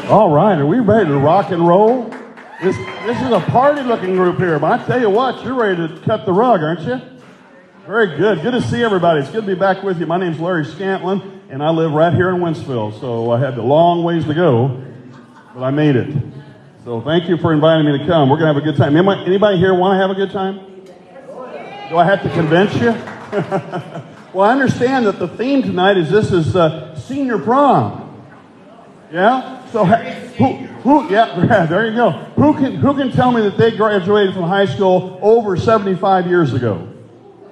All right, are we ready to rock and roll? This is a party-looking group here, but I tell you what, you're ready to cut the rug, aren't you? Very good. Good to see everybody. It's good to be back with you. My name's Larry Scantlin, and I live right here in Wentzville, so I had a long ways to go, but I made it. So thank you for inviting me to come. We're going to have a good time. Anybody here want to have a good time? Do I have to convince you? Well, I understand that the theme tonight is senior prom. Yeah? So yeah, there you go. Who can tell me that they graduated from high school over 75 years ago?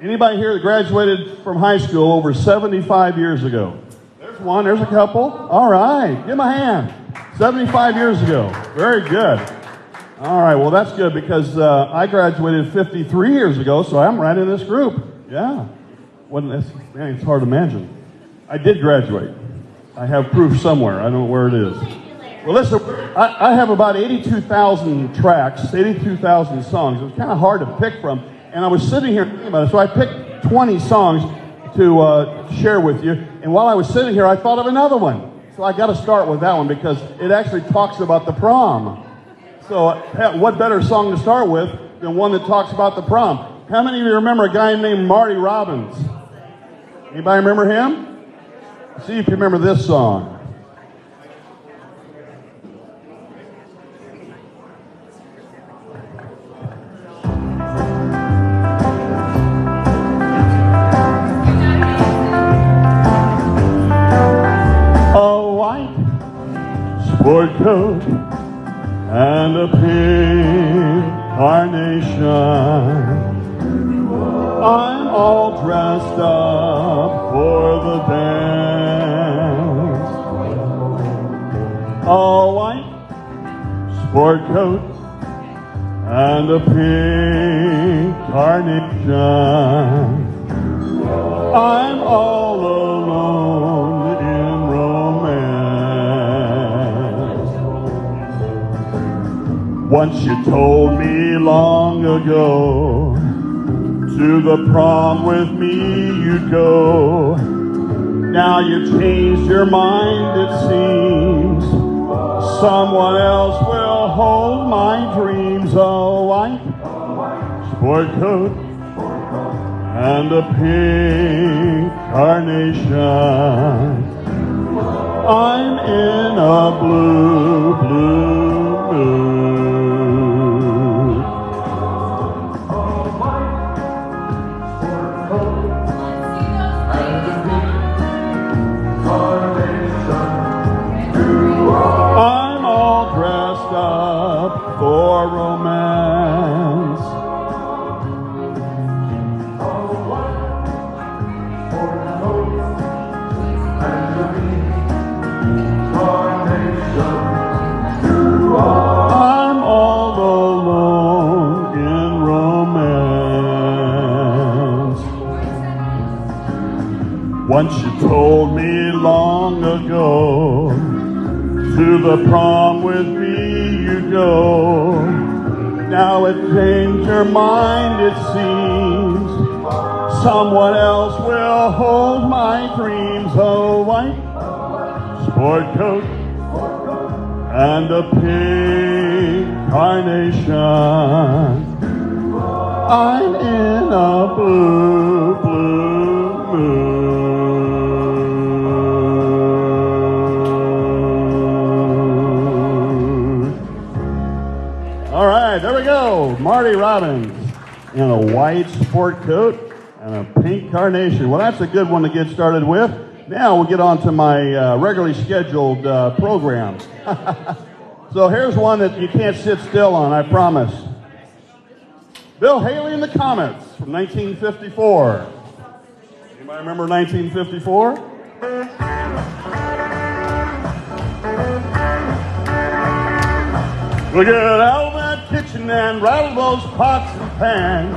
Anybody here that graduated from high school over 75 years ago? There's one, there's a couple. All right, give them a hand. 75 years ago. Very good. All right, well that's good because I graduated 53 years ago, so I'm right in this group. Yeah. Man, it's hard to imagine. I did graduate. I have proof somewhere. I don't know where it is. Well, listen, I have about 82,000 tracks, 82,000 songs. It was kind of hard to pick from. And I was sitting here thinking about it, so I picked 20 songs to share with you. And while I was sitting here, I thought of another one. So I got to start with that one because it actually talks about the prom. So what better song to start with than one that talks about the prom? How many of you remember a guy named Marty Robbins? Anybody remember him? See if you remember this song. Sport coat and a pink carnation. I'm all dressed up for the dance. A white sport coat and a pink carnation. I'm all alone in romance. Once you told me long ago, to the prom with me you'd go. Now you've changed your mind, it seems. Someone else will hold my dreams. A white sport coat and a pink carnation. I'm in a blue, blue mood. I'm all dressed up for romance. I'm all alone in romance. Once you told me long ago, to the prom with me you go. Now it changed your mind, it seems. Someone else will hold my dreams. A white sport coat and a pink carnation. I'm in a blue, blue mood. All right, there we go. Marty Robbins in a white sport coat and a pink carnation. Well, that's a good one to get started with. Now we'll get on to my regularly scheduled program. So here's one that you can't sit still on, I promise. Bill Haley and the Comets from 1954. Anybody remember 1954? We'll get out of that kitchen and rattle those pots and pans.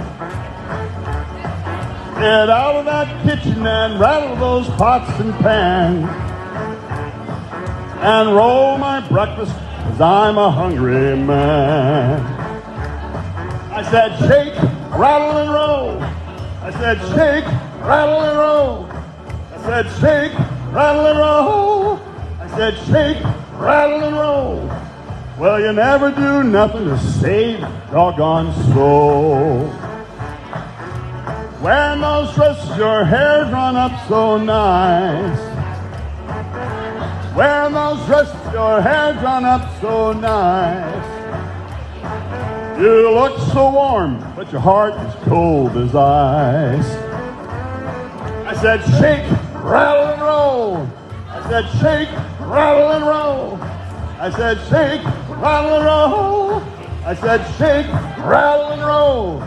Get out of that kitchen and rattle those pots and pans. and roll my breakfast, 'cause I'm a hungry man. I said, shake, rattle, and roll. I said, shake, rattle, and roll. I said, shake, rattle, and roll. I said, shake, rattle, and roll. Well, you never do nothing to save your doggone soul. Wearing those dresses, your hair drawn up so nice. Wearing those dresses, your hair drawn up so nice. You look so warm, but your heart is cold as ice. I said, shake, rattle, and roll. I said, shake, rattle, and roll. I said, shake, rattle, and roll. I said, shake, rattle, and roll.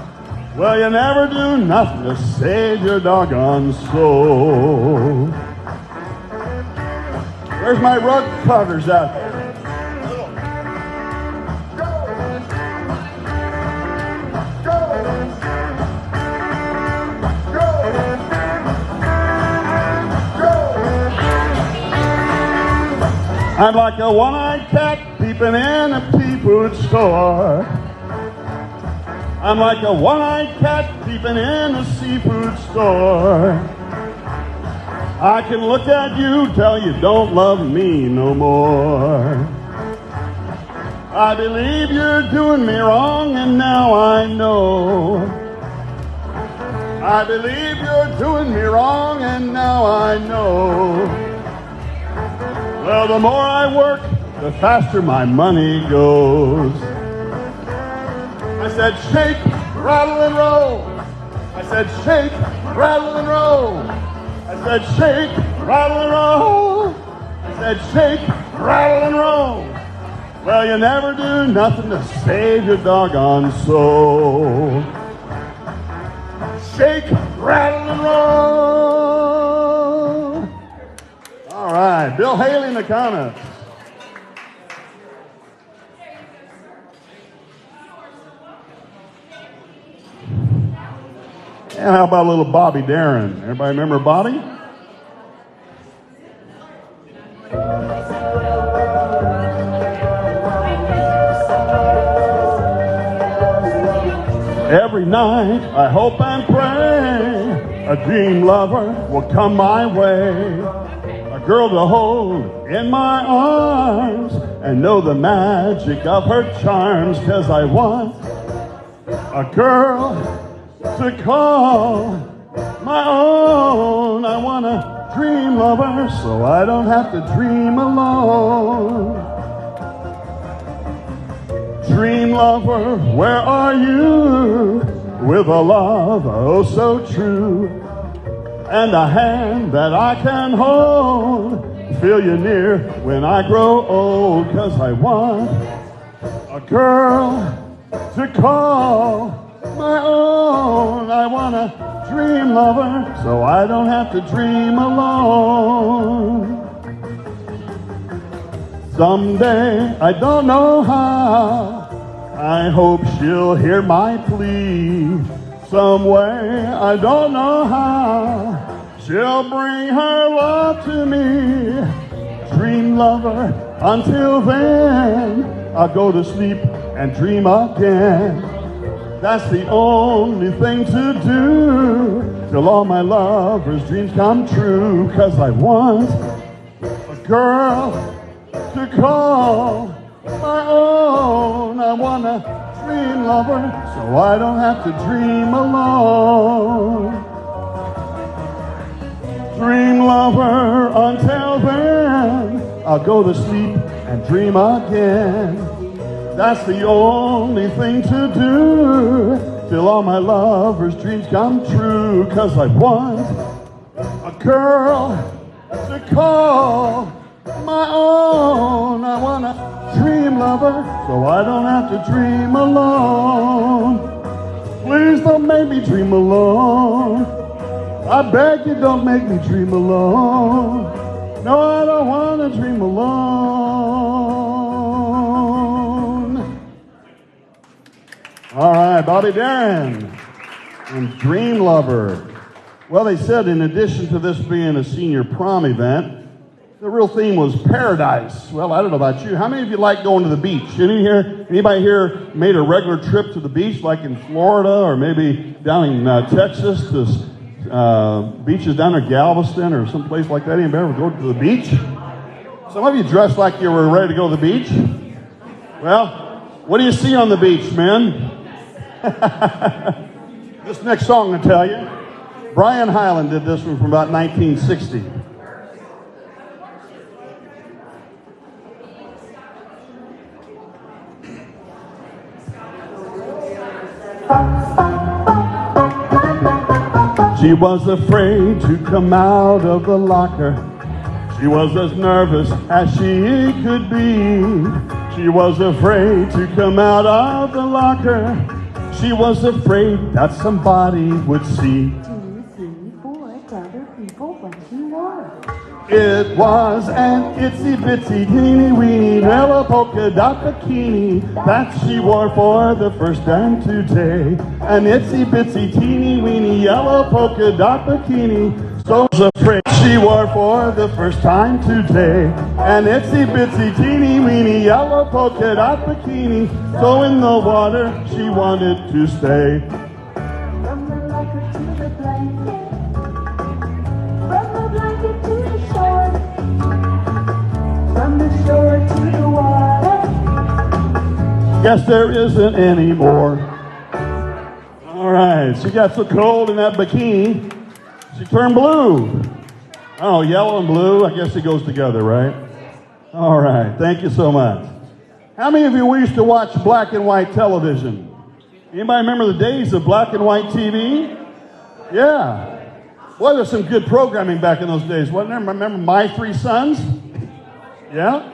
Well, you never do nothing to save your doggone soul. Where's my rug cutters out there? I'm like a one-eyed cat peeping in a pea-food store. I'm like a one-eyed cat peeping in a seafood store. I can look at you, tell you don't love me no more. I believe you're doing me wrong, and now I know. I believe you're doing me wrong, and now I know. Well, the more I work, the faster my money goes. I said, shake, rattle, and roll. I said, shake, rattle, and roll. I said, shake, rattle, and roll. I said, shake, rattle, and roll. Well, you never do nothing to save your doggone soul. Shake, rattle, and roll. All right, Bill Haley in the comments. And how about a little Bobby Darin? Everybody remember Bobby? Every night I hope and pray a dream lover will come my way. A girl to hold in my arms and know the magic of her charms, 'cause I want a girl to call my own. I want a dream lover so I don't have to dream alone. Dream lover, where are you? With a love oh so true, and a hand that I can hold, feel you near when I grow old. 'Cause I want a girl to call my own. I want a dream lover so I don't have to dream alone. Someday, I don't know how, I hope she'll hear my plea. Some way, I don't know how, she'll bring her love to me. Dream lover, until then, I'll go to sleep and dream again. That's the only thing to do, till all my lovers' dreams come true. 'Cause I want a girl to call my own. I want a dream lover so I don't have to dream alone. Dream lover, until then, I'll go to sleep and dream again. That's the only thing to do, till all my lovers' dreams come true. 'Cause I want a girl to call my own. I want a dream lover so I don't have to dream alone. Please don't make me dream alone. I beg you, don't make me dream alone. No, I don't want to dream alone. All right, Bobby Darin and Dream Lover. Well, they said in addition to this being a senior prom event, the real theme was paradise. Well, I don't know about you. How many of you like going to the beach? Anybody here made a regular trip to the beach, like in Florida or maybe down in Texas, to beaches down there, Galveston or someplace like that? Anybody ever go to the beach? Some of you dressed like you were ready to go to the beach. Well, what do you see on the beach, men? This next song will tell you. Brian Hyland did this one from about 1960. She was afraid to come out of the locker. She was as nervous as she could be. She was afraid to come out of the locker. She was afraid that somebody would see. 2, 3, 4, gather people when you want. It was an itsy bitsy teeny weeny yellow polka dot bikini that she wore for the first time today. An itsy bitsy teeny weeny yellow polka dot bikini, so was afraid she wore for the first time today. An itsy bitsy teeny weeny yellow polka dot bikini, so in the water she wanted to stay. From the locker to the blanket, from the blanket to the shore, from the shore to the water. Guess there isn't any more. All right, she got so cold in that bikini, she turned blue. Oh, yellow and blue, I guess it goes together, right? All right, thank you so much. How many of you used to watch black and white television? Anybody remember the days of black and white TV? Yeah. Boy, there's some good programming back in those days, wasn't there? Remember My Three Sons? Yeah.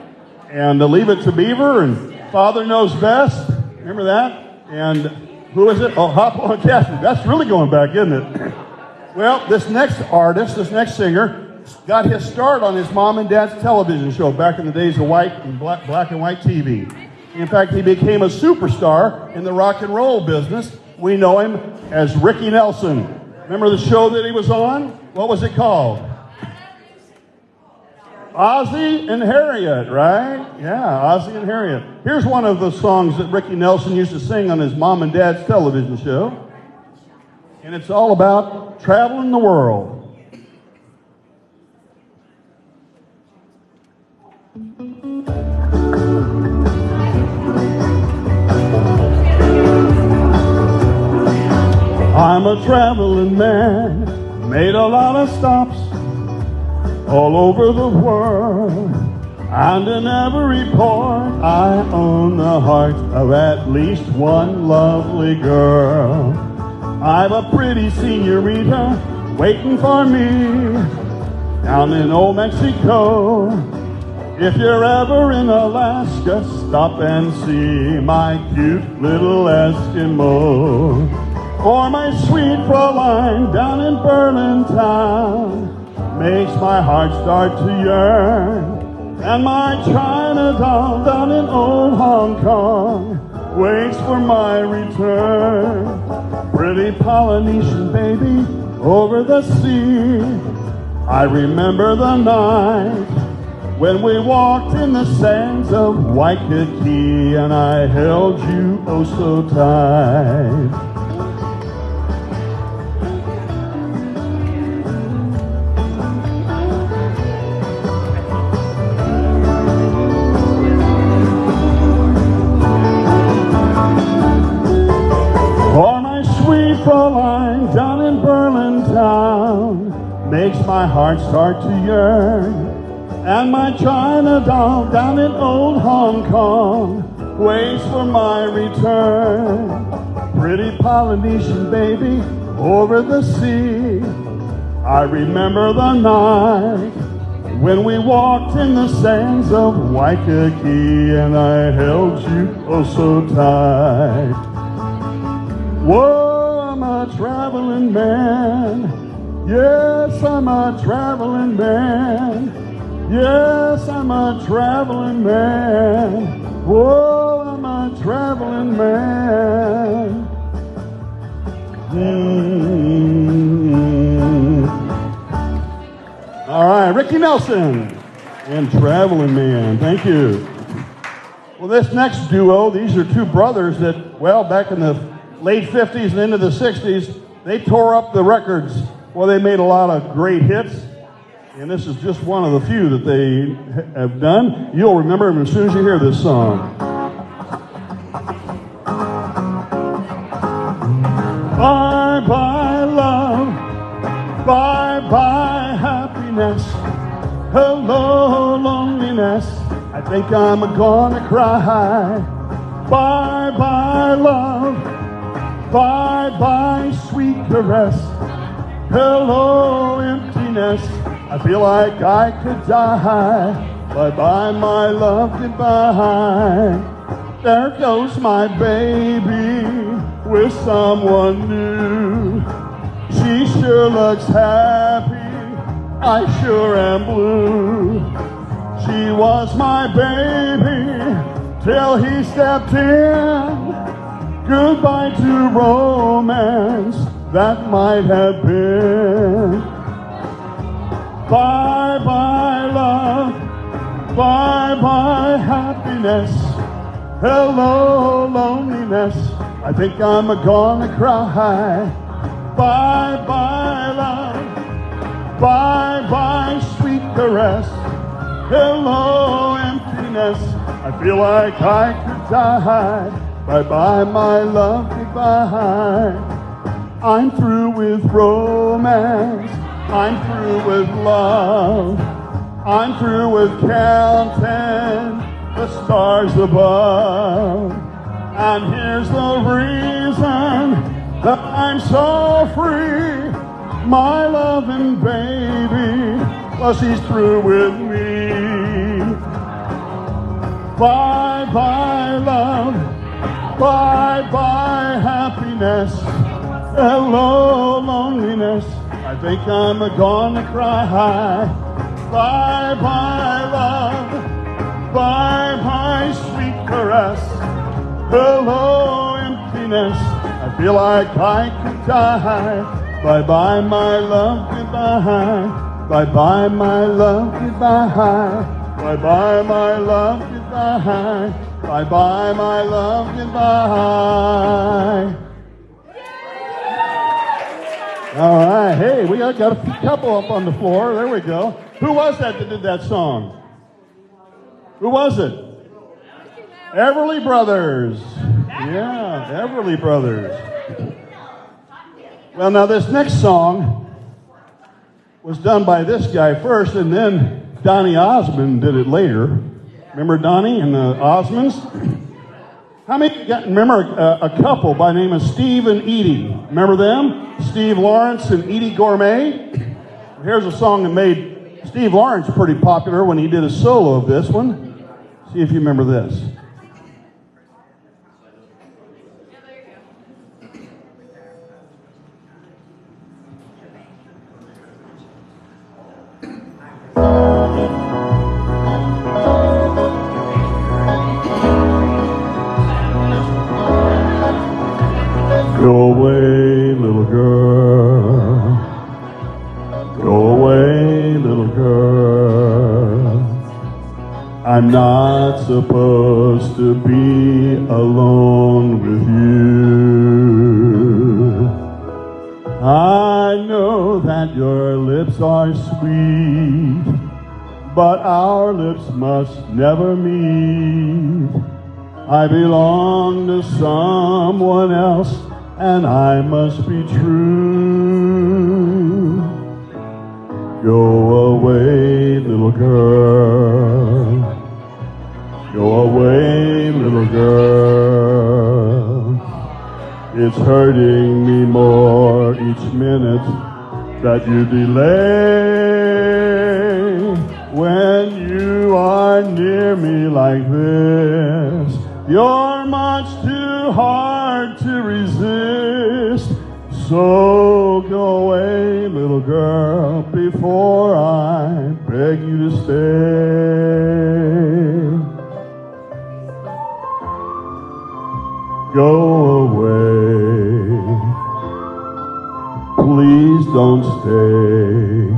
And Leave It to Beaver and Father Knows Best. Remember that? And who is it? Oh, Hoppo and Catherine. That's really going back, isn't it? Well, this next artist, this next singer, got his start on his mom and dad's television show back in the days of black and white TV. In fact, he became a superstar in the rock and roll business. We know him as Ricky Nelson. Remember the show that he was on? What was it called? Ozzie and Harriet, right? Yeah, Ozzie and Harriet. Here's one of the songs that Ricky Nelson used to sing on his mom and dad's television show. And it's all about traveling the world. I'm a traveling man, made a lot of stops all over the world, and in every port I own the heart of at least one lovely girl. I've a pretty senorita waiting for me down in old Mexico. If you're ever in Alaska, stop and see my cute little Eskimo. For my sweet Fräulein down in Berlin town makes my heart start to yearn. And my China doll down in old Hong Kong waits for my return. Pretty Polynesian baby over the sea, I remember the night when we walked in the sands of Waikiki and I held you oh so tight. Fräulein down in Berlin town makes my heart start to yearn. And my China doll down in old Hong Kong waits for my return. Pretty Polynesian baby over the sea, I remember the night when we walked in the sands of Waikiki and I held you oh so tight. Whoa! I'm a traveling man. Yes, I'm a traveling man. Yes, I'm a traveling man. Whoa, I'm a traveling man. All right, Ricky Nelson. And Traveling Man. Thank you. Well, this next duo, these are two brothers that, well, back in the late 50s and into the 60s, they tore up the records. Well, they made a lot of great hits, and this is just one of the few that they have done. You'll remember them as soon as you hear this song. Bye-bye, love. Bye-bye, happiness. Hello, loneliness. I think I'm gonna cry. Bye-bye, love. Bye-bye, sweet caress. Hello, emptiness. I feel like I could die. Bye-bye, my love, goodbye. There goes my baby with someone new. She sure looks happy. I sure am blue. She was my baby till he stepped in. Goodbye to romance that might have been. Bye-bye, love. Bye-bye, happiness. Hello, loneliness. I think I'm gonna cry. Bye-bye, love. Bye-bye, sweet caress. Hello, emptiness. I feel like I could die. Bye-bye, my love, goodbye. I'm through with romance. I'm through with love. I'm through with counting the stars above. And here's the reason that I'm so free. My loving baby, well, she's through with me. Bye-bye, love. Bye-bye, happiness. Hello, loneliness. I think I'm gonna cry. Bye-bye, love. Bye-bye, sweet caress. Hello, emptiness. I feel like I could die. Bye-bye, my love, goodbye. Bye-bye, my love, goodbye. Bye-bye, my love, goodbye. Bye-bye, my love, goodbye. All right, hey, we got a couple up on the floor. There we go. Who was that did that song? Who was it? Everly Brothers. Yeah, Everly Brothers. Well, now this next song was done by this guy first, and then Donny Osmond did it later. Remember Donny and the Osmonds? How many remember a couple by the name of Steve and Edie? Remember them? Steve Lawrence and Edie Gourmet? Here's a song that made Steve Lawrence pretty popular when he did a solo of this one. See if you remember this. Go away, little girl. Go away, little girl. I'm not supposed to be alone with you. I know that your lips are sweet, but our lips must never meet. I belong to someone else, and I must be true. Go away, little girl. Go away, little girl. It's hurting me more each minute that you delay. When you are near me like this, you're much too hard to resist. So go away, little girl, before I beg you to stay. Go away. Please don't stay.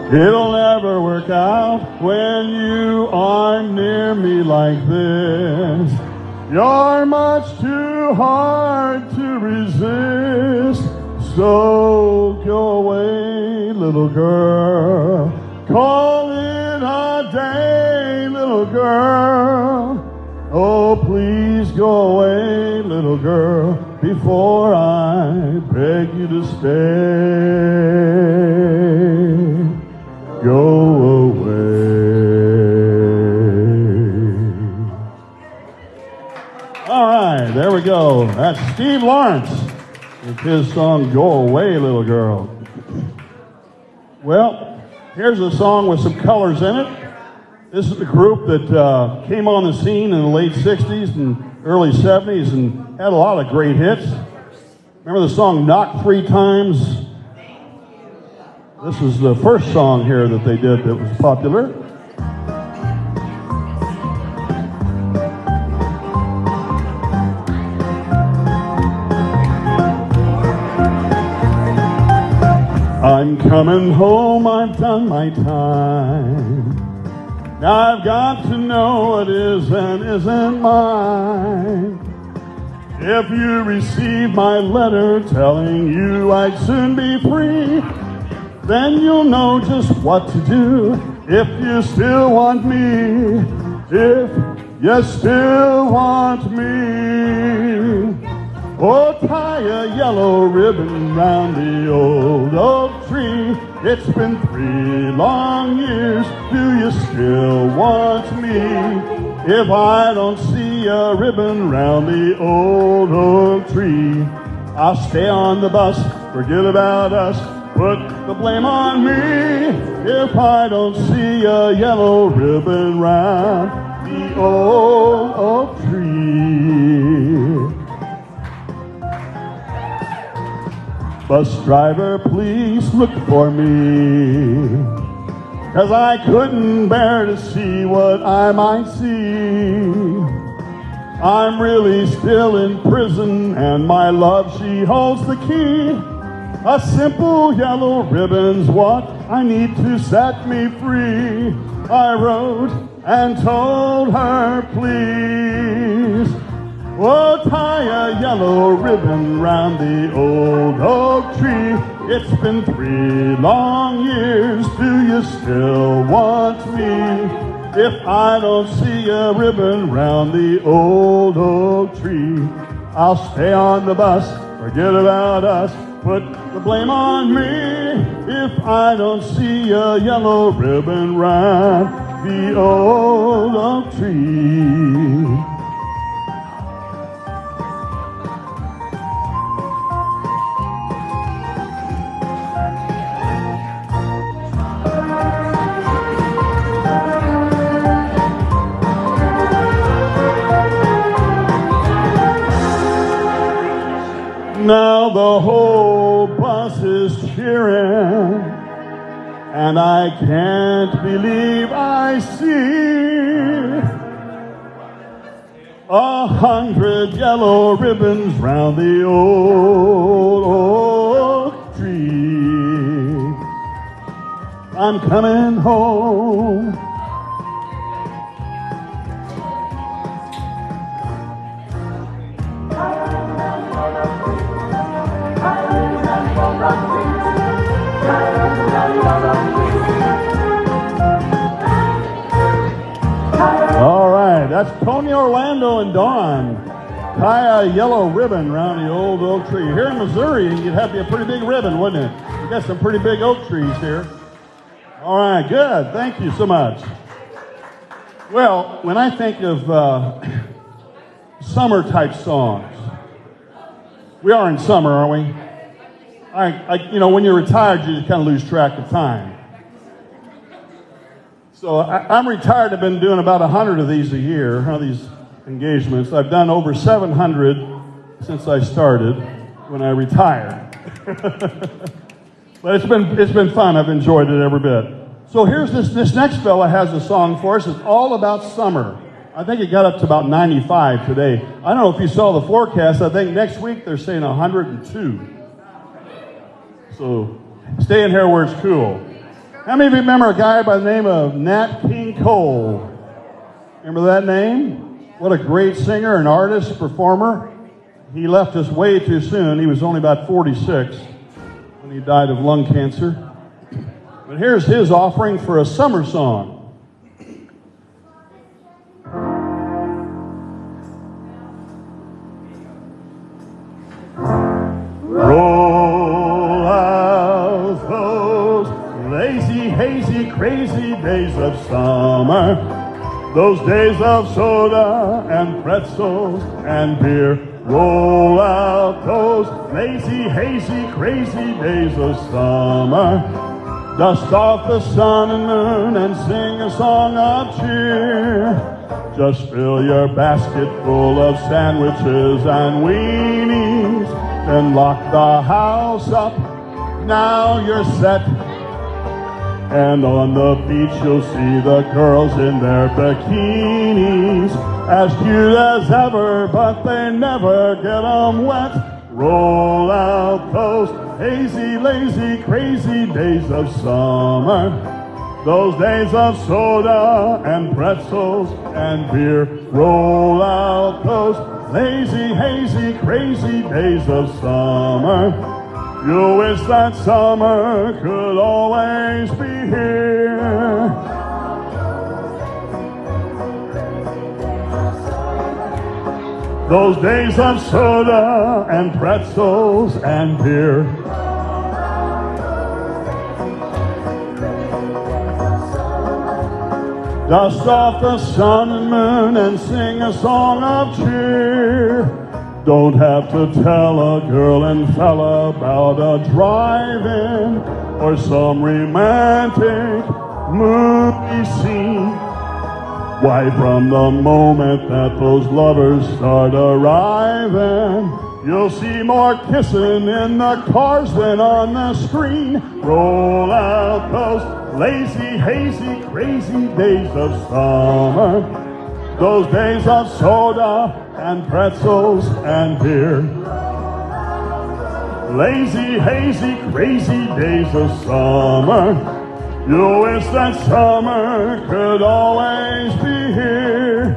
It'll never work out when you are near me like this. You're much too hard to resist. So go away, little girl. Call it a day, little girl. Oh, please go away, little girl, before I beg you to stay. Go away. All right, there we go. That's Steve Lawrence with his song, Go Away, Little Girl. Well, here's a song with some colors in it. This is a group that came on the scene in the late 60s and early 70s and had a lot of great hits. Remember the song Knock 3 Times? This is the first song here that they did that was popular. I'm coming home, I've done my time. Now I've got to know what is and isn't mine. If you receive my letter telling you I'd soon be free, then you'll know just what to do if you still want me. If you still want me. Oh, tie a yellow ribbon round the old oak tree. It's been 3 long years. Do you still want me? If I don't see a ribbon round the old oak tree, I'll stay on the bus, forget about us, put the blame on me. If I don't see a yellow ribbon round the old oak tree. Bus driver, please look for me, 'cause I couldn't bear to see what I might see. I'm really still in prison, and my love, she holds the key. A simple yellow ribbon's what I need to set me free. I wrote and told her, please. Oh, tie a yellow ribbon round the old oak tree. It's been 3 long years. Do you still want me? If I don't see a ribbon round the old oak tree, I'll stay on the bus, forget about us, put the blame on me. If I don't see a yellow ribbon round the old oak tree. Now the whole bus is cheering, and I can't believe I see 100 yellow ribbons round the old oak tree. I'm coming home. All right, that's Tony Orlando and Dawn. Tie a yellow ribbon around the old oak tree. Here in Missouri, you'd have to be a pretty big ribbon, wouldn't it? We got some pretty big oak trees here. All right, good. Thank you so much. Well, when I think of summer-type songs, we are in summer, aren't we? You know, when you're retired, you just kind of lose track of time. So I'm retired. I've been doing about 100 of these a year, these engagements. I've done over 700 since I started when I retired. But it's been fun. I've enjoyed it every bit. So here's this next fella has a song for us. It's all about summer. I think it got up to about 95 today. I don't know if you saw the forecast. I think next week they're saying 102. So stay in here where it's cool. How many of you remember a guy by the name of Nat King Cole? Remember that name? What a great singer and artist, performer. He left us way too soon. He was only about 46 when he died of lung cancer. But here's his offering for a summer song. Roll out those lazy, hazy, crazy days of summer, those days of soda and pretzels and beer. Roll out those lazy, hazy, crazy days of summer. Dust off the sun and moon and sing a song of cheer. Just fill your basket full of sandwiches and weenies, then lock the house up. Now you're set. And on the beach you'll see the girls in their bikinis, as cute as ever, but they never get 'em wet. Roll out those hazy, lazy, crazy days of summer, those days of soda and pretzels and beer. Roll out those lazy, hazy, crazy days of summer. You wish that summer could always be here. Those days of soda and pretzels and beer. Dust off the sun and moon and sing a song of cheer. Don't have to tell a girl and fella about a drive-in or some romantic movie scene. Why, from the moment that those lovers start arriving, you'll see more kissing in the cars than on the screen. Roll out those lazy, hazy, crazy days of summer, those days of soda and pretzels and beer. Lazy, hazy, crazy days of summer. You wish that summer could always be here.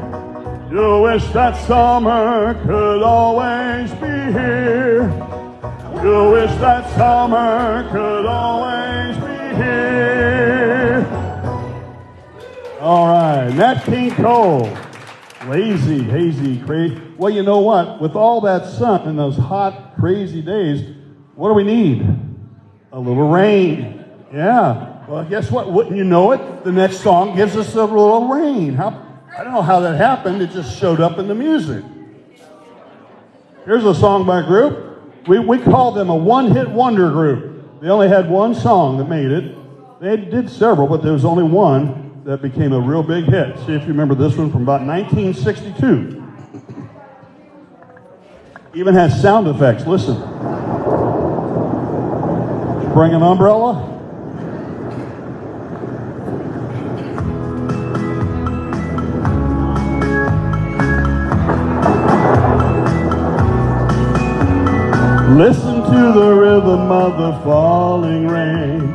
You wish that summer could always be here. You wish that summer could always be here. All right, Nat King Cole. Lazy, hazy, crazy. Well, you know what? With all that sun and those hot, crazy days, what do we need? A little rain. Yeah. Well, guess what? Wouldn't you know it? The next song gives us a little rain. I don't know how that happened. It just showed up in the music. Here's a song by a group. We call them a one-hit wonder group. They only had one song that made it. They did several, but there was only one that became a real big hit. See if you remember this one from about 1962. Even has sound effects. Listen. Bring an umbrella. Listen to the rhythm of the falling rain,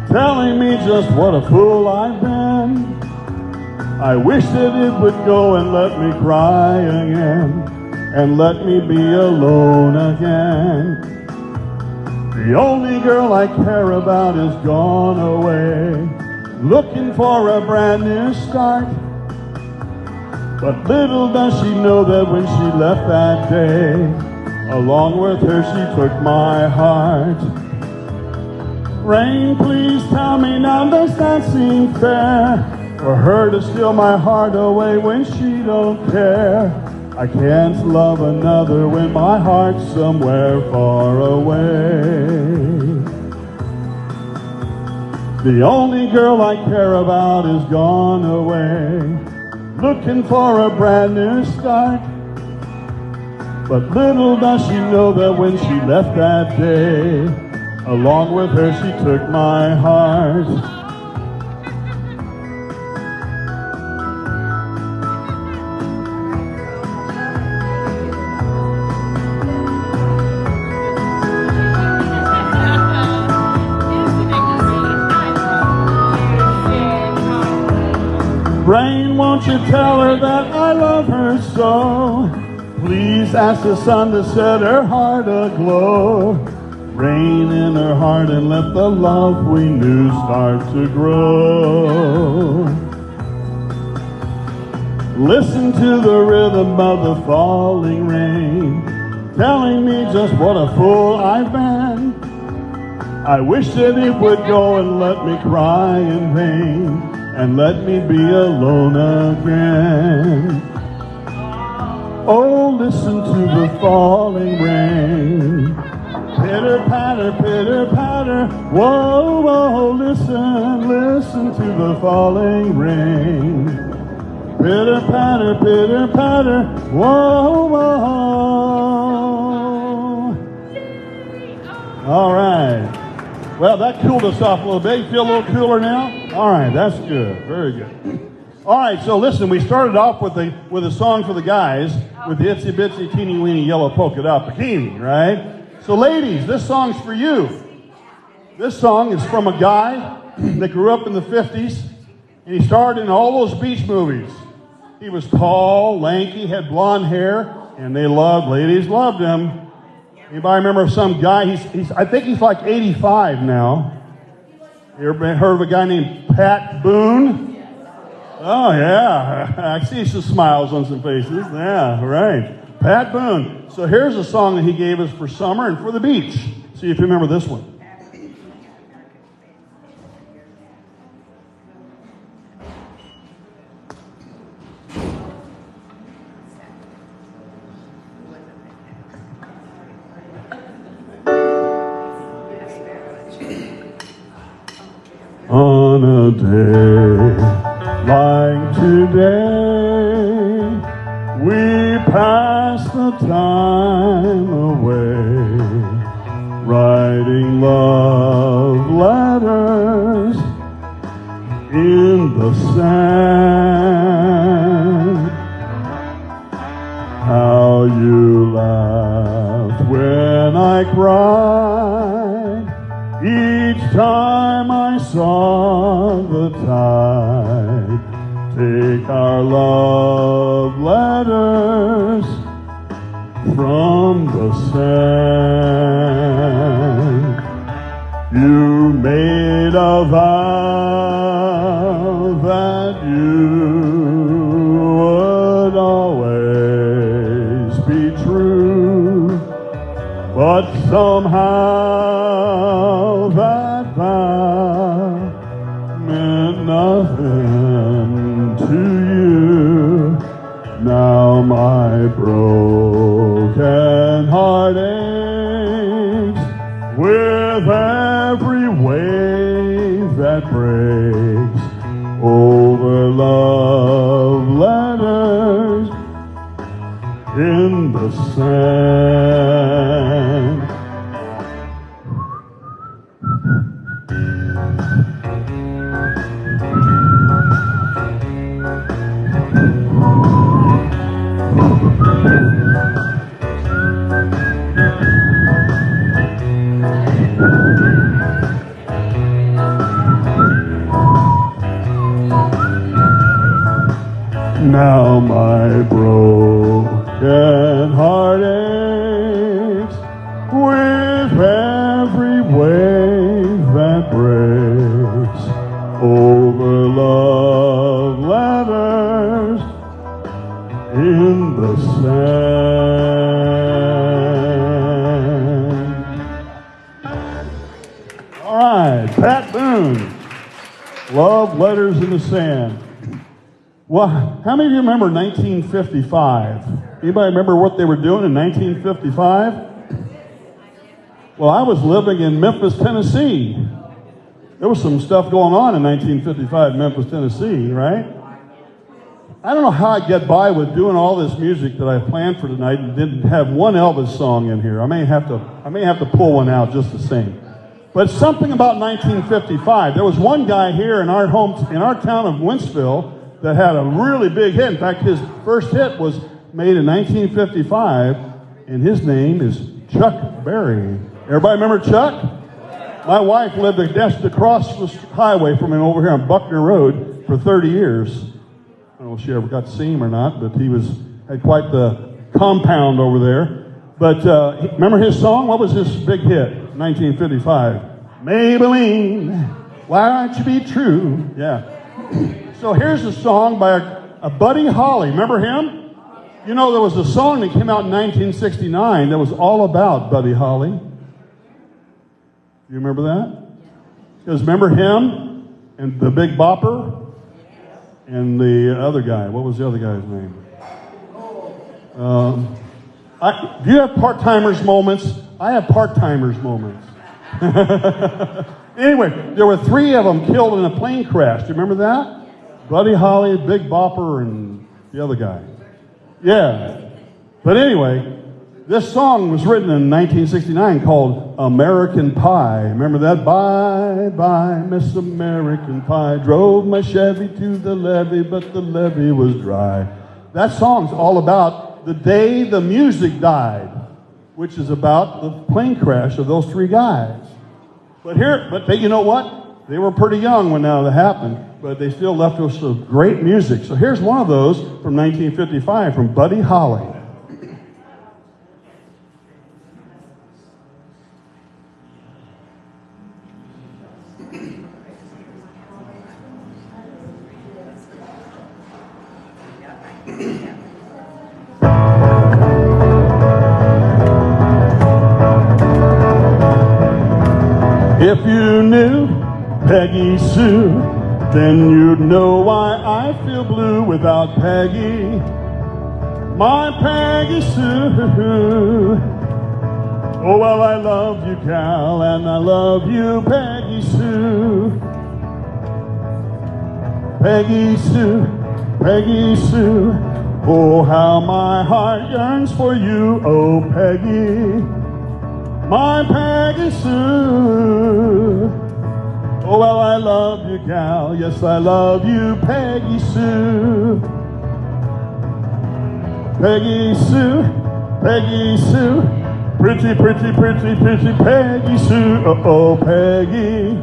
telling me just what a fool I've been. I wish that it would go and let me cry again, and let me be alone again. The only girl I care about is gone away, looking for a brand new start. But little does she know that when she left that day, along with her she took my heart. Rain, please tell me now, does that seem fair? For her to steal my heart away when she don't care. I can't love another when my heart's somewhere far away. The only girl I care about is gone away, looking for a brand new start. But little does she know that when she left that day, along with her she took my heart. Rain, won't you tell her that I love her so? Please ask the sun to set her heart aglow. Rain in her heart and let the love we knew start to grow. Listen to the rhythm of the falling rain, telling me just what a fool I've been. I wish that it would go and let me cry in vain, and let me be alone again. Oh, listen to the falling rain. Pitter patter, whoa, whoa, listen, listen to the falling rain. Pitter patter, whoa, whoa. All right. Well, that cooled us off a little bit. You feel a little cooler now? All right, that's good. Very good. All right, so listen, we started off with a song for the guys with the itsy bitsy teeny weeny yellow polka dot bikini, right? So ladies, this song's for you. This song is from a guy that grew up in the 50s, and he starred in all those beach movies. He was tall, lanky, had blonde hair, and ladies loved him. Anybody remember some guy? I think he's like 85 now. You ever heard of a guy named Pat Boone? Oh, yeah. I see some smiles on some faces. Yeah, right. Pat Boone. So here's a song that he gave us for summer and for the beach. See if you remember this one. On a day like today, we pass the time away, writing love letters in the sand. How you laughed when I cried each time I saw the tide take our love letters from the sand. You made a vow that you would always be true, but somehow that vow meant nothing to you. Now my broken heart aches with every wave that breaks over love letters in the sand. Now my broken heart aches with every wave that breaks over love letters in the sand. All right, Pat Boone, Love Letters in the Sand. Well, how many of you remember 1955? Anybody remember what they were doing in 1955? Well, I was living in Memphis, Tennessee. There was some stuff going on in 1955 in Memphis, Tennessee, right? I don't know how I get by with doing all this music that I planned for tonight and didn't have one Elvis song in here. I may have to pull one out just the same. But something about 1955. There was one guy here in our town of Wentzville that had a really big hit. In fact, his first hit was made in 1955, and his name is Chuck Berry. Everybody remember Chuck? My wife lived just across the highway from him over here on Buckner Road for 30 years. know if she ever got to see him or not, but he had quite the compound over there. But remember his song? What was his big hit? 1955. Maybelline, why don't you be true? Yeah. So here's a song by a Buddy Holly. Remember him? You know, there was a song that came out in 1969 that was all about Buddy Holly. You remember that? Because remember him and the Big Bopper and the other guy. What was the other guy's name? Do you have part-timers moments? I have part-timers moments. Anyway, there were 3 of them killed in a plane crash. Do you remember that? Buddy Holly, Big Bopper, and the other guy. Yeah. But anyway, this song was written in 1969 called American Pie. Remember that? Bye, bye, Miss American Pie. Drove my Chevy to the levee, but the levee was dry. That song's all about the day the music died, which is about the plane crash of those 3 guys. But you know what? They were pretty young when that happened, but they still left us some great music. So here's one of those from 1955 from Buddy Holly. If you knew Peggy Sue, then you'd know why I feel blue without Peggy. My Peggy Sue. Oh, well, I love you, Cal, and I love you, Peggy Sue. Peggy Sue, Peggy Sue. Oh, how my heart yearns for you, oh, Peggy. My Peggy Sue. Oh, well, I love you, gal. Yes, I love you, Peggy Sue. Peggy Sue, Peggy Sue. Pretty, pretty, pretty, pretty Peggy Sue. Oh, Peggy.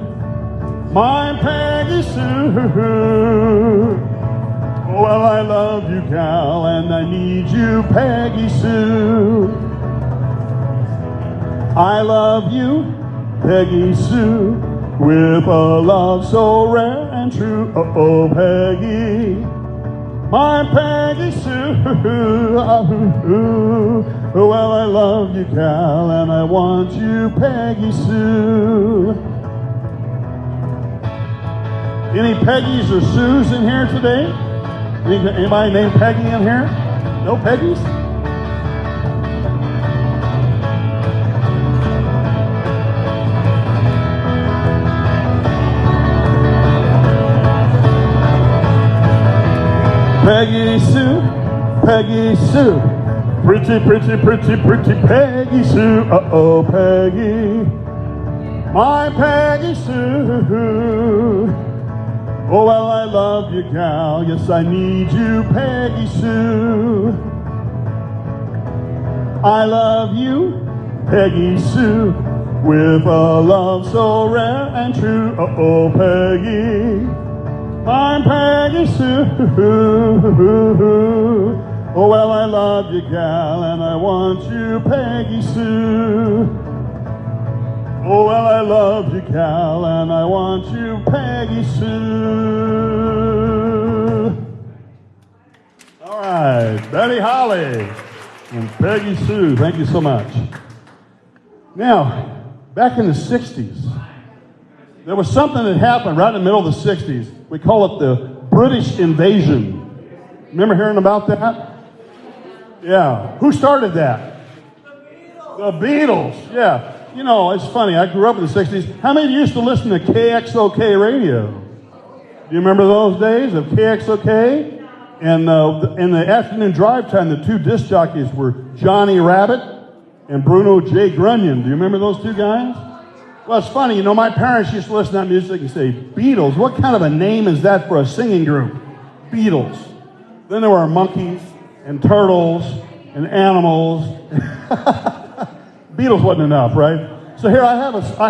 My Peggy Sue. Oh, well, I love you, gal, and I need you, Peggy Sue. I love you, Peggy Sue, with a love so rare and true. Oh, Peggy, my Peggy Sue. Oh, well, I love you, gal, and I want you, Peggy Sue. Any Peggies or Sues in here today? Anybody named Peggy in here? No Peggies? Peggy Sue, Peggy Sue, pretty, pretty, pretty, pretty Peggy Sue. Oh, Peggy, my Peggy Sue. Oh, well, I love you, gal. Yes, I need you, Peggy Sue. I love you, Peggy Sue, with a love so rare and true. Oh, Peggy, I'm Peggy Sue. Oh, well, I love you, gal, and I want you, Peggy Sue. Oh, well, I love you, gal, and I want you, Peggy Sue. All right, Betty Holly and Peggy Sue, thank you so much. Now, back in the 60s, there was something that happened right in the middle of the 60s. We call it the British invasion. Remember hearing about that? Yeah. Who started that? The Beatles. Yeah. You know, it's funny. I grew up in the 60s. How many of you used to listen to KXOK radio? Do you remember those days of KXOK? And in the afternoon drive time, the 2 disc jockeys were Johnny Rabbit and Bruno J. Grunion. Do you remember those 2 guys? Well, it's funny. You know, my parents used to listen to that music and say, Beatles, what kind of a name is that for a singing group? Beatles. Then there were monkeys and turtles and animals. Beatles wasn't enough, right? So here I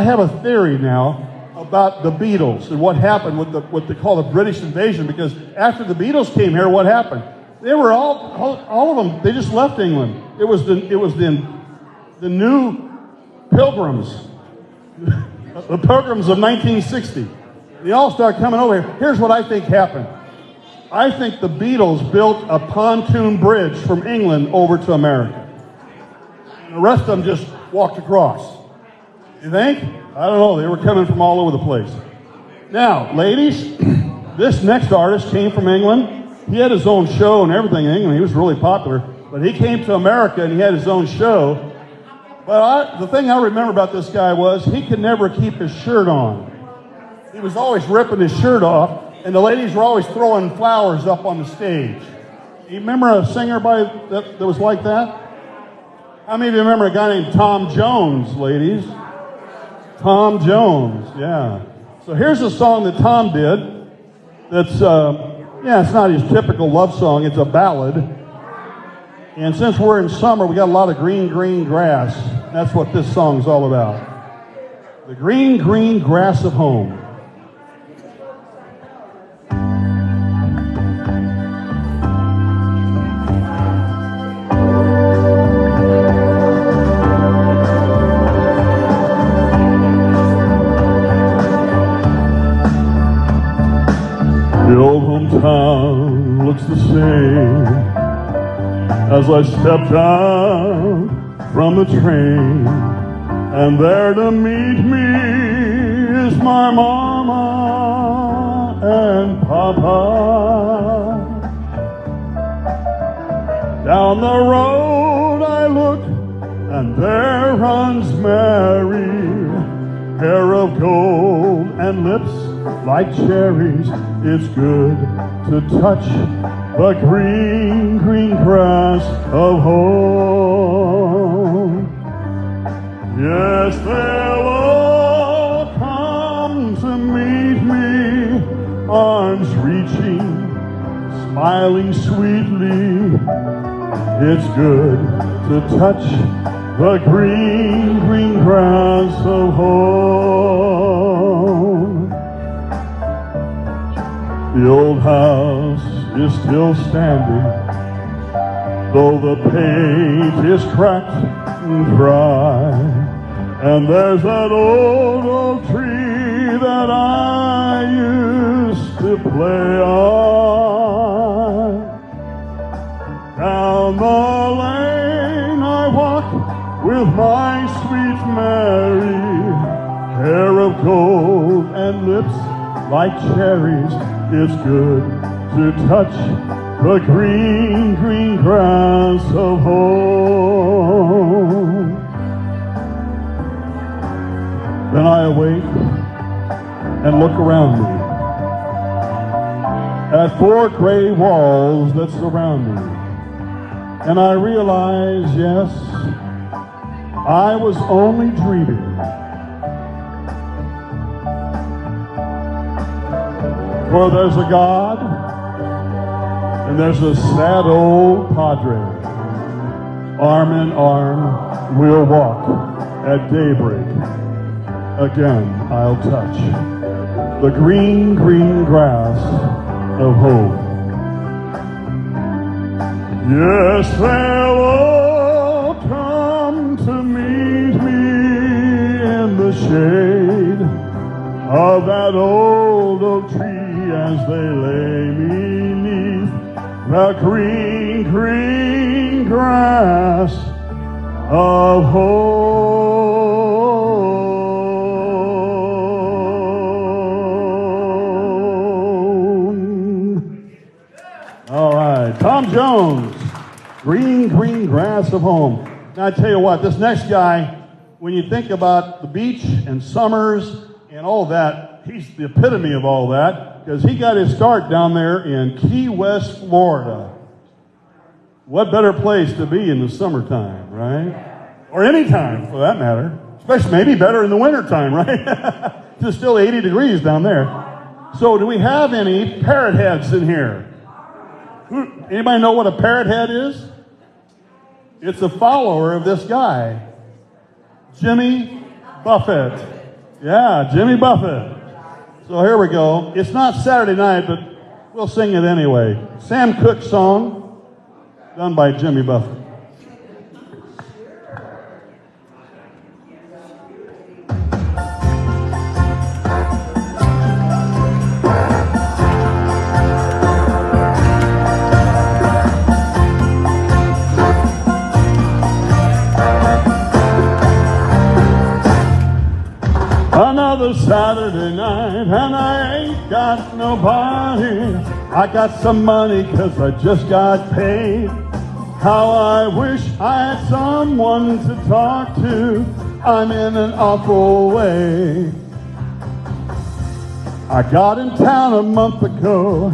have a theory now about the Beatles and what happened with what they call the British invasion, because after the Beatles came here, what happened? They were all of them, they just left England. It was the new Pilgrims, the Pilgrims of 1960. They all start coming over here. Here's what I think happened. I think the Beatles built a pontoon bridge from England over to America. And the rest of them just walked across. You think? I don't know. They were coming from all over the place. Now, ladies, this next artist came from England. He had his own show and everything in England. He was really popular. But he came to America and he had his own show. But the thing I remember about this guy was he could never keep his shirt on. He was always ripping his shirt off. And the ladies were always throwing flowers up on the stage. You remember a singer that was like that? How many of you remember a guy named Tom Jones, ladies? Tom Jones, yeah. So here's a song that Tom did that's, it's not his typical love song, it's a ballad. And since we're in summer, we got a lot of green, green grass. That's what this song's all about. The green, green grass of home. The old hometown looks the same as I stepped out from the train, and there to meet me is my mama and papa. Down the road I look, and there runs Mary, hair of gold and lips like cherries. It's good to touch the green, green grass of home. Yes, they'll all come to meet me, arms reaching, smiling sweetly. It's good to touch the green, green grass of home. The old house is still standing, though the paint is cracked and dry. And there's that old oak tree that I used to play on. Down the lane I walk with my sweet Mary, hair of gold and lips like cherries. It's good to touch the green, green grass of home. Then I awake and look around me at four gray walls that surround me. And I realize, yes, I was only dreaming. For there's a God, and there's a sad old padre. Arm in arm, we'll walk at daybreak. Again, I'll touch the green, green grass of hope. Yes, they'll all come to meet me in the shade of that old oak tree, as they lay beneath the green, green grass of home. All right, Tom Jones, green, green grass of home. Now I tell you what, this next guy, when you think about the beach and summers and all that, he's the epitome of all that, because he got his start down there in Key West, Florida. What better place to be in the summertime, right? Or any time, for that matter. Especially maybe better in the wintertime, right? It's still 80 degrees down there. So do we have any parrot heads in here? Anybody know what a parrot head is? It's a follower of this guy, Jimmy Buffett. Yeah, Jimmy Buffett. So here we go. It's not Saturday night, but we'll sing it anyway. Sam Cooke's song, done by Jimmy Buffett. Another Saturday night and I ain't got nobody. I got some money 'cause I just got paid. How I wish I had someone to talk to. I'm in an awful way. I got in town a month ago.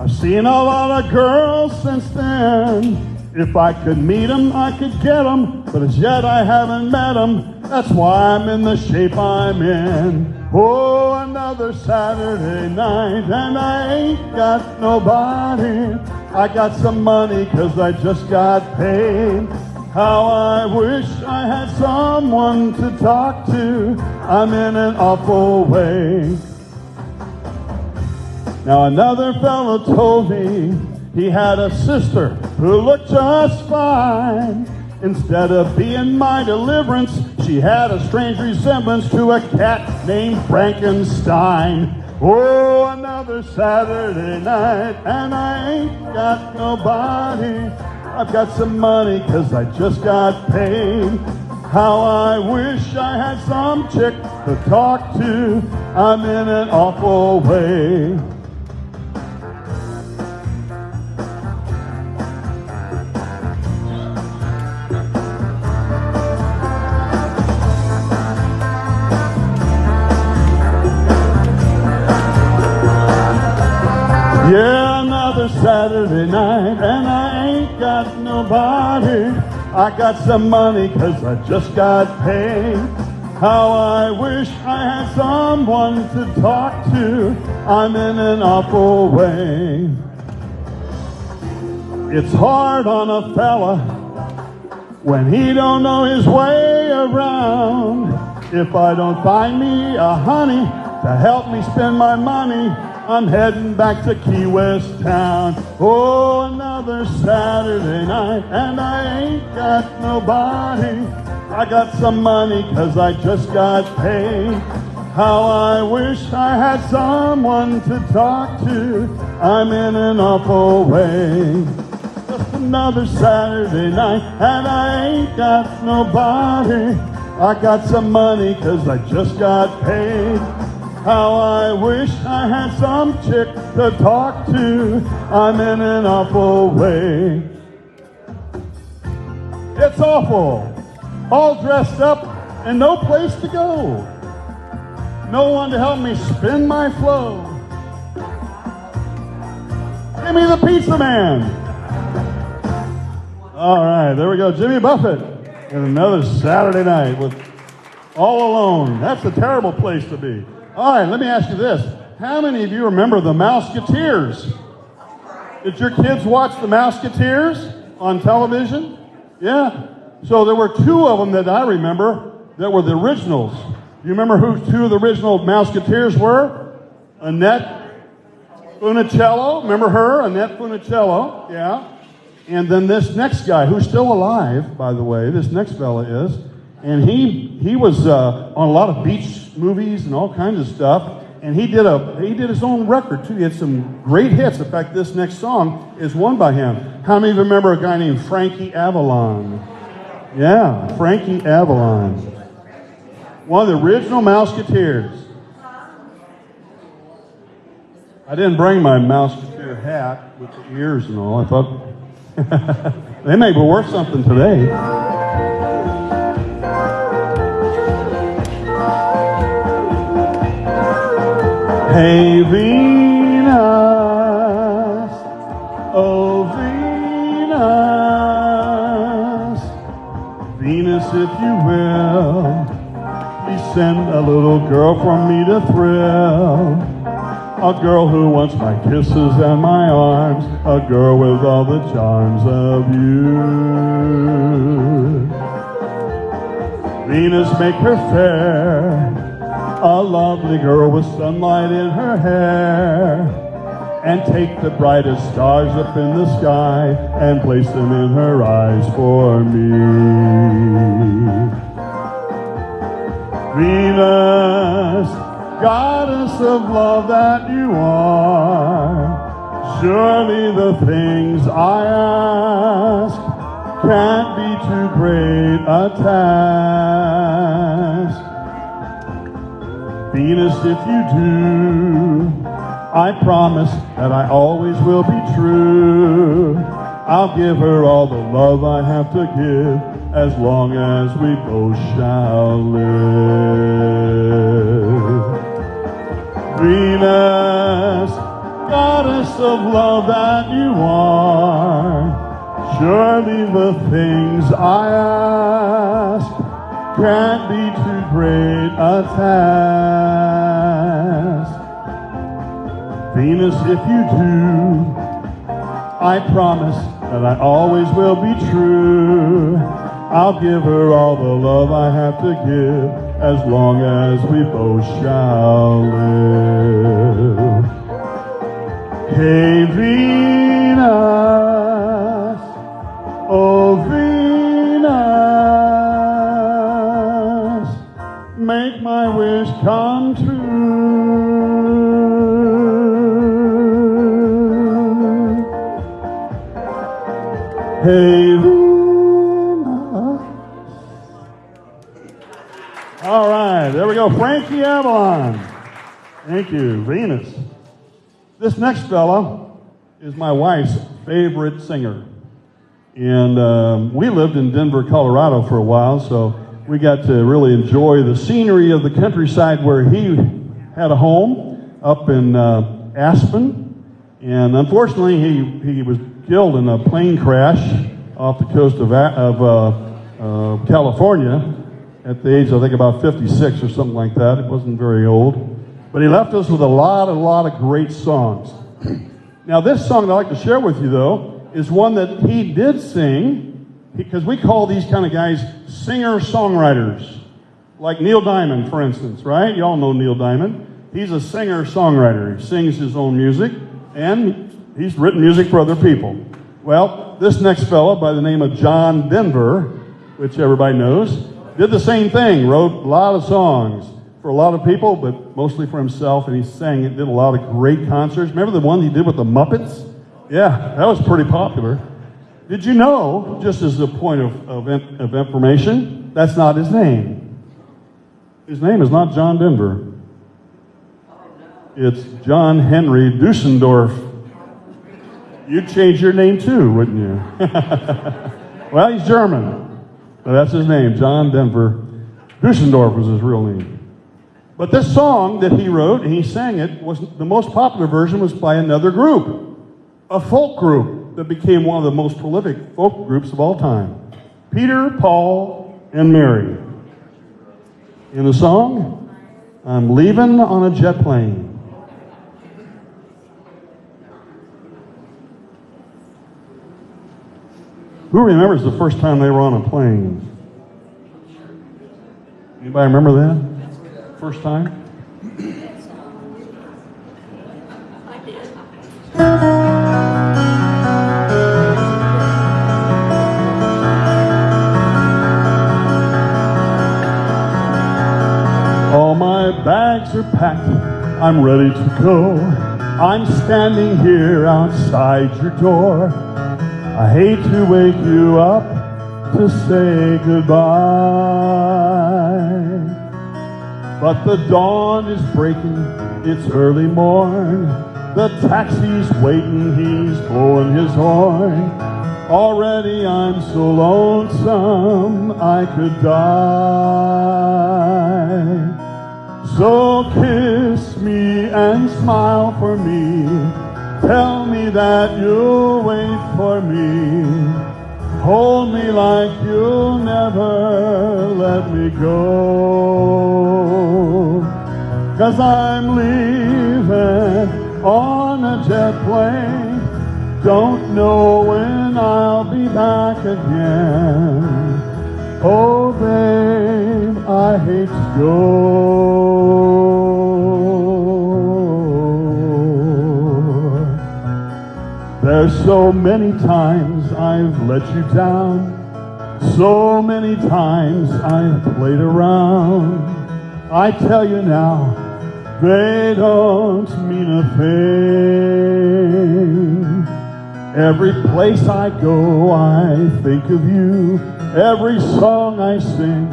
I've seen a lot of girls since then. If I could meet 'em, I could get 'em, but as yet I haven't met 'em. That's why I'm in the shape I'm in. Oh, another Saturday night and I ain't got nobody. I got some money 'cause I just got paid. How I wish I had someone to talk to. I'm in an awful way. Now another fellow told me he had a sister who looked just fine. Instead of being my deliverance, she had a strange resemblance to a cat named Frankenstein. Oh, another Saturday night and I ain't got nobody. I've got some money 'cause I just got paid. How I wish I had some chick to talk to. I'm in an awful way. Yeah, another Saturday night and I ain't got nobody. I got some money 'cause I just got paid. How I wish I had someone to talk to. I'm in an awful way. It's hard on a fella when he don't know his way around. If I don't find me a honey to help me spend my money, I'm heading back to Key West town. Oh, another Saturday night and I ain't got nobody. I got some money 'cause I just got paid. How I wish I had someone to talk to. I'm in an awful way. Just another Saturday night and I ain't got nobody. I got some money 'cause I just got paid. How I wish I had some chick to talk to. I'm in an awful way. It's awful. All dressed up and no place to go. No one to help me spin my flow. Give me the pizza man. All right, there we go. Jimmy Buffett. And another Saturday night with All Alone. That's a terrible place to be. All right, let me ask you this. How many of you remember the Mouseketeers? Did your kids watch the Mouseketeers on television? Yeah. So there were two of them that I remember that were the originals. You remember who two of the original Mouseketeers were? Annette Funicello. Remember her? Annette Funicello. Yeah. And then this next guy, who's still alive, by the way, this next fella is, and he was on a lot of beach movies and all kinds of stuff, and he did his own record too. He had some great hits. In fact, this next song is one by him. How many of you remember a guy named Frankie Avalon? Yeah, Frankie Avalon, one of the original Mouseketeers. I didn't bring my Mouseketeer hat with the ears and all. I thought they may be worth something today. Hey Venus, oh Venus, Venus if you will, please send a little girl for me to thrill. A girl who wants my kisses and my arms, a girl with all the charms of you. Venus, make her fair, a lovely girl with sunlight in her hair, and take the brightest stars up in the sky and place them in her eyes for me. Venus, goddess of love that you are, surely the things I ask can't be too great a task. Venus, if you do, I promise that I always will be true. I'll give her all the love I have to give, as long as we both shall live. Venus, goddess of love that you are, surely the things I ask can't be too great a task. Venus, if you do, I promise that I always will be true. I'll give her all the love I have to give, as long as we both shall live. Hey Venus, oh Venus, make my wish come true. Hey Venus. All right, there we go. Frankie Avalon. Thank you, Venus. This next fella is my wife's favorite singer. And we lived in Denver, Colorado for a while, so we got to really enjoy the scenery of the countryside where he had a home up in Aspen. And unfortunately, he was killed in a plane crash off the coast of California at the age, I think, about 56 or something like that. It wasn't very old. But he left us with a lot of great songs. Now, this song that I'd like to share with you, though, is one that he did sing, because we call these kind of guys singer-songwriters. Like Neil Diamond, for instance, right? You all know Neil Diamond. He's a singer-songwriter. He sings his own music, and he's written music for other people. Well, this next fella by the name of John Denver, which everybody knows, did the same thing, wrote a lot of songs for a lot of people, but mostly for himself, and he sang it, did a lot of great concerts. Remember the one he did with the Muppets? Yeah, that was pretty popular. Did you know, just as a point of information, that's not his name. His name is not John Denver. It's John Henry Dusendorf. You'd change your name too, wouldn't you? Well, he's German, but that's his name, John Denver. Dusendorf was his real name. But this song that he wrote, and he sang it, was the most popular version was by another group, a folk group that became one of the most prolific folk groups of all time. Peter, Paul, and Mary. In the song, I'm leaving on a jet plane. Who remembers the first time they were on a plane? Anybody remember that? First time? I did. All my bags are packed, I'm ready to go. I'm standing here outside your door. I hate to wake you up to say goodbye, but the dawn is breaking, it's early morn. The taxi's waiting, he's blowing his horn. Already I'm so lonesome I could die. So kiss me and smile for me. Tell me that you'll wait for me. Hold me like you'll never let me go. 'Cause I'm leaving on a jet plane. Don't know when I'll be back again. Oh, babe, I hate to go. There's so many times I've let you down. So many times I've played around. I tell you now, they don't mean a thing. Every place I go, I think of you. Every song I sing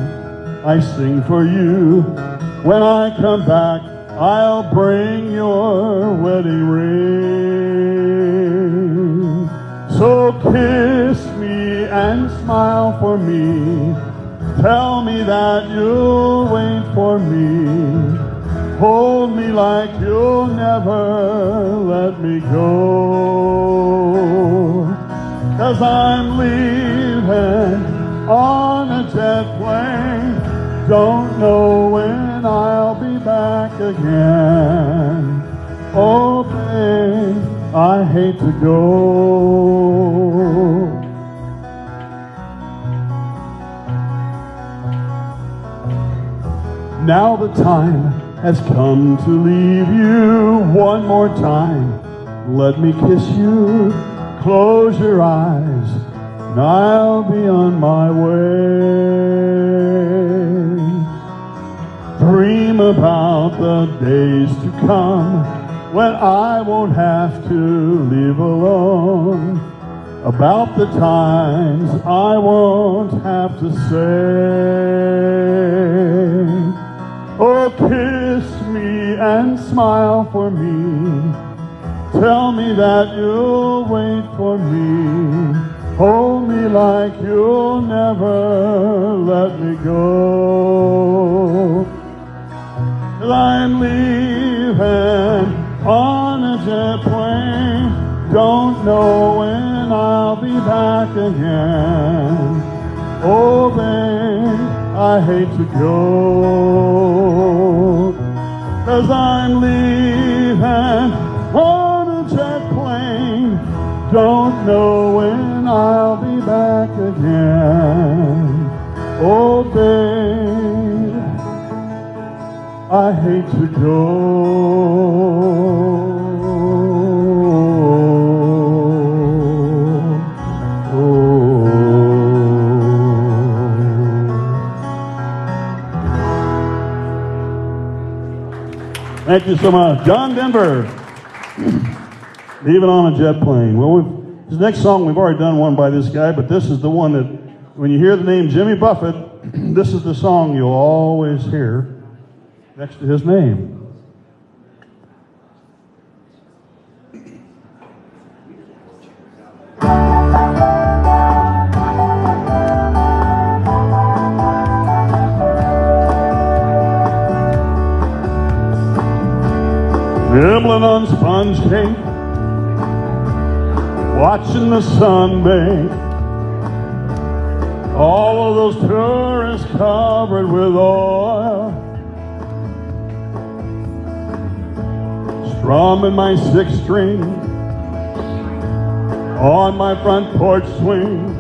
for you. When I come back, I'll bring your wedding ring. So kiss me and smile for me. Tell me that you'll wait for me. Hold me like you'll never let me go. 'Cause I'm leaving on a jet plane. Don't know when I'll be back again. Oh, babe, I hate to go. Now the time has come to leave you one more time. Let me kiss you. Close your eyes, and I'll be on my way. Dream about the days to come when I won't have to leave alone. About the times I won't have to say. Oh, kiss me and smile for me. Tell me that you'll wait for me. Hold me like you'll never let me go. 'Cause I'm leaving on a jet plane. Don't know when I'll be back again. Oh, babe, I hate to go. 'Cause I'm leaving on a jet plane. Don't know when I'll be back again. Oh, babe, I hate to go. Thank you so much. John Denver. Leaving on a jet plane. Well, this next song, we've already done one by this guy, but this is the one that, when you hear the name Jimmy Buffett, this is the song you'll always hear next to his name. Nibbling on sponge cake, watching the sun bake, all of those tourists covered with oil, strumming my sixth string on my front porch swing.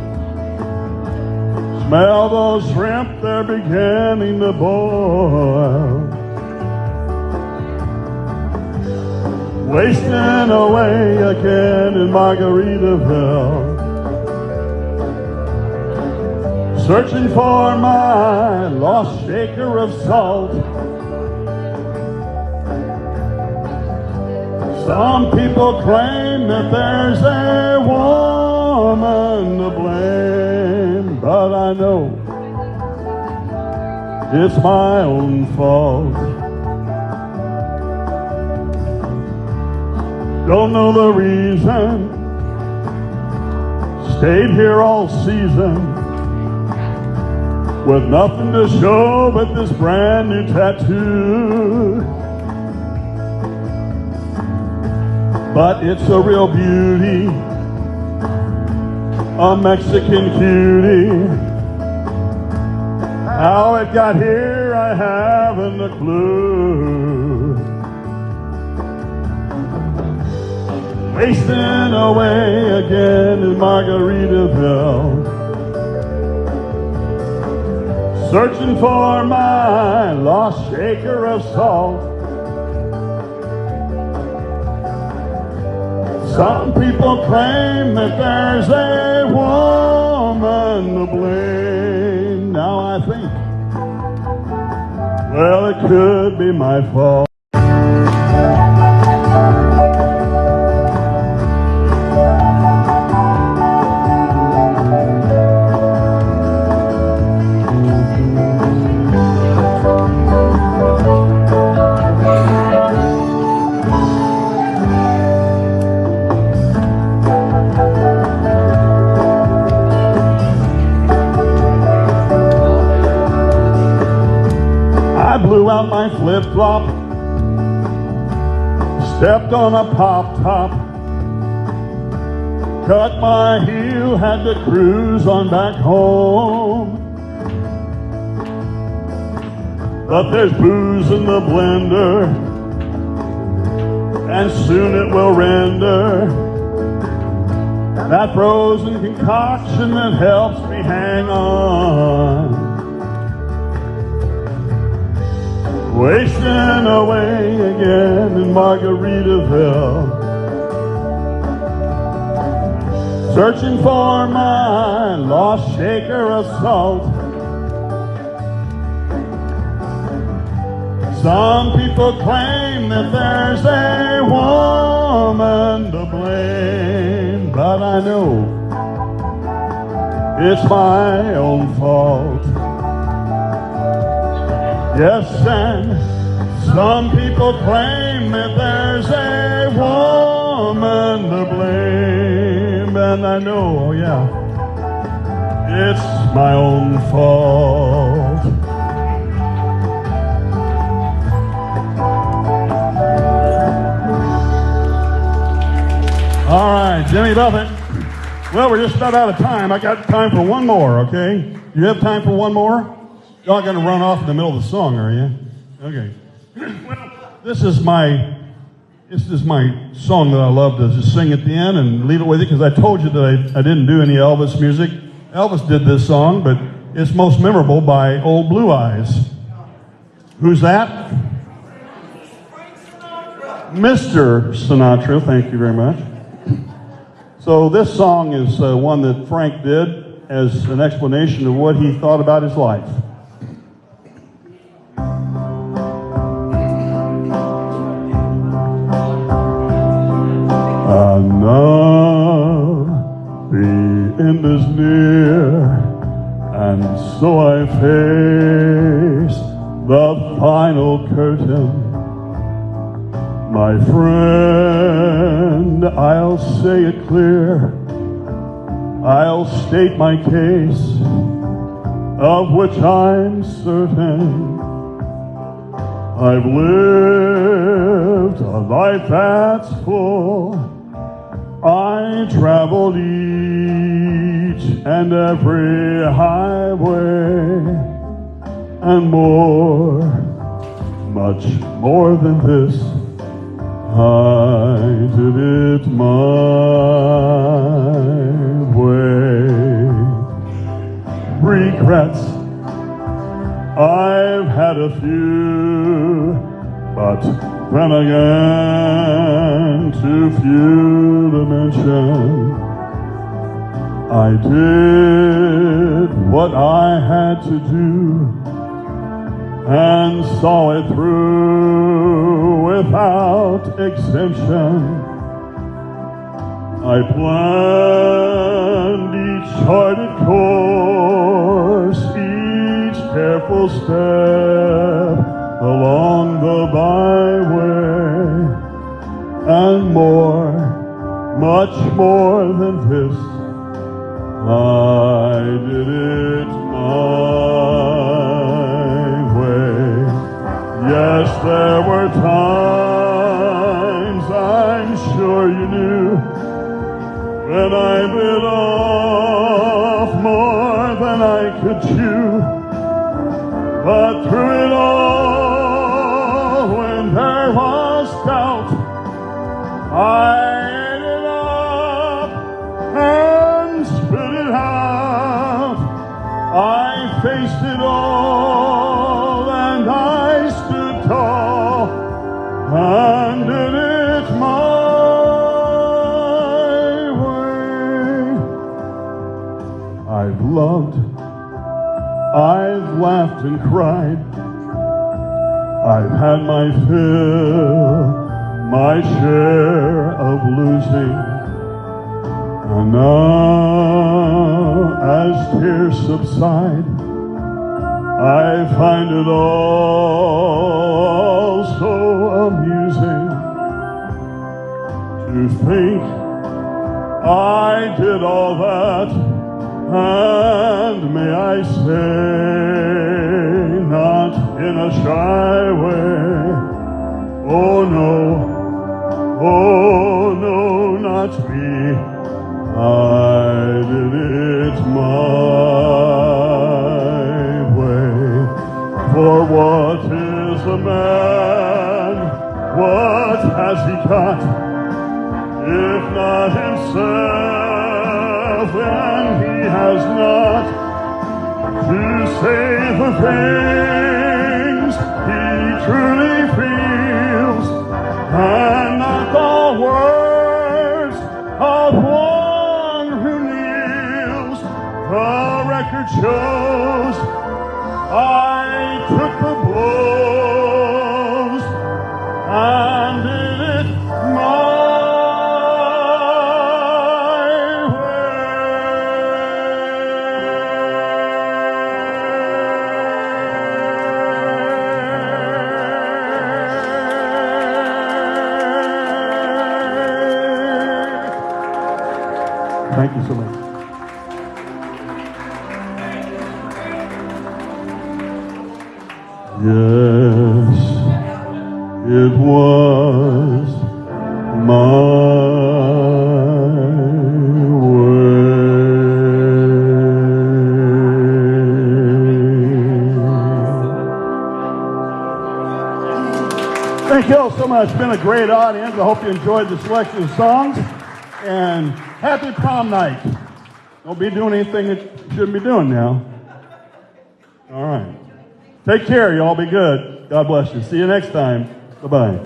Smell those shrimp, they're beginning to boil. Wasting away again in Margaritaville, searching for my lost shaker of salt. Some people claim that there's a woman to blame, but I know it's my own fault. Don't know the reason, stayed here all season with nothing to show but this brand new tattoo. But it's a real beauty, a Mexican cutie. How it got here, I haven't a clue. Wasting away again in Margaritaville, searching for my lost shaker of salt. Some people claim that there's a woman to blame. Now I think, well, it could be my fault. Blew out my flip-flop, stepped on a pop-top, cut my heel, had to cruise on back home. But there's booze in the blender, and soon it will render that frozen concoction that helps me hang on. Wasting away again in Margaritaville, searching for my lost shaker of salt. Some people claim that there's a woman to blame, but I know it's my own fault. Yes, and some people claim that there's a woman to blame, and I know, oh yeah, it's my own fault. All right, Jimmy Buffett. Well, we're just about out of time. I got time for one more, okay? You have time for one more? Y'all gonna run off in the middle of the song, are you? Okay. Well, this is my song that I love to just sing at the end and leave it with you, because I told you that I didn't do any Elvis music. Elvis did this song, but it's most memorable by Old Blue Eyes. Who's that? Mr. Sinatra, thank you very much. So this song is one that Frank did as an explanation of what he thought about his life. And now the end is near, and so I face the final curtain. My friend, I'll say it clear, I'll state my case, of which I'm certain. I've lived a life that's full. I traveled each and every highway, and more, much more than this, I did it my way. Regrets, I've had a few, but then again, too few to mention. I did what I had to do and saw it through without exemption. I planned each charted course, each careful step along the byway, and more, much more than this, I did it my way. Yes, there were times, I'm sure you knew, when I bit off more than I could chew. But through it all, when there was doubt, I ate it up and spit it out. I faced it all loved. I've laughed and cried. I've had my fill, my share of losing. And now, as tears subside, I find it all so amusing to think I did all that, and may I say, not in a shy way. Oh no, not me. I did it my way. For what is a man? What has he got? If not himself, then he has not to say the things he truly feels, and not the words of one who kneels. The record shows I took the blows and did it my Thank you so much. Yes, it was my way. Thank you all so much. It's been a great audience. I hope you enjoyed the selection of songs. And happy prom night. Don't be doing anything that you shouldn't be doing now. All right. Take care. You all be good. God bless you. See you next time. Bye-bye.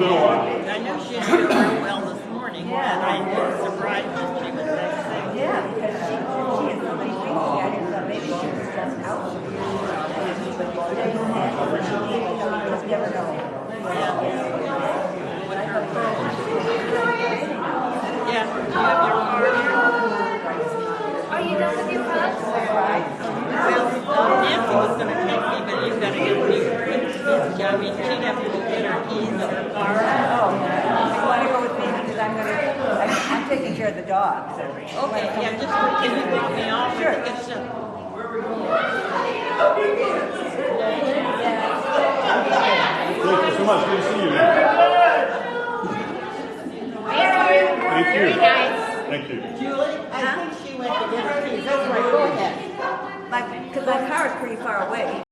I know she didn't do very well this morning, and I was surprised that she was that sick. Yeah, because she had so many things together, so maybe she was just out. Just never know. With her pearls. Yeah, do you have your card here? Are you done with your class? Well, Nancy was going to take me, but you've got to get me with I mean, she'd have to go get her keys and her car. Oh, you want to go with me because I'm taking care of the dog. So. Okay, yeah, just can you pick me off? Sure. Get some. Thank you so much. Good to see you. Thank you. Very nice. Thank you. Julie, I think she went to get her keys. That's right, go ahead. Because my car is pretty far away.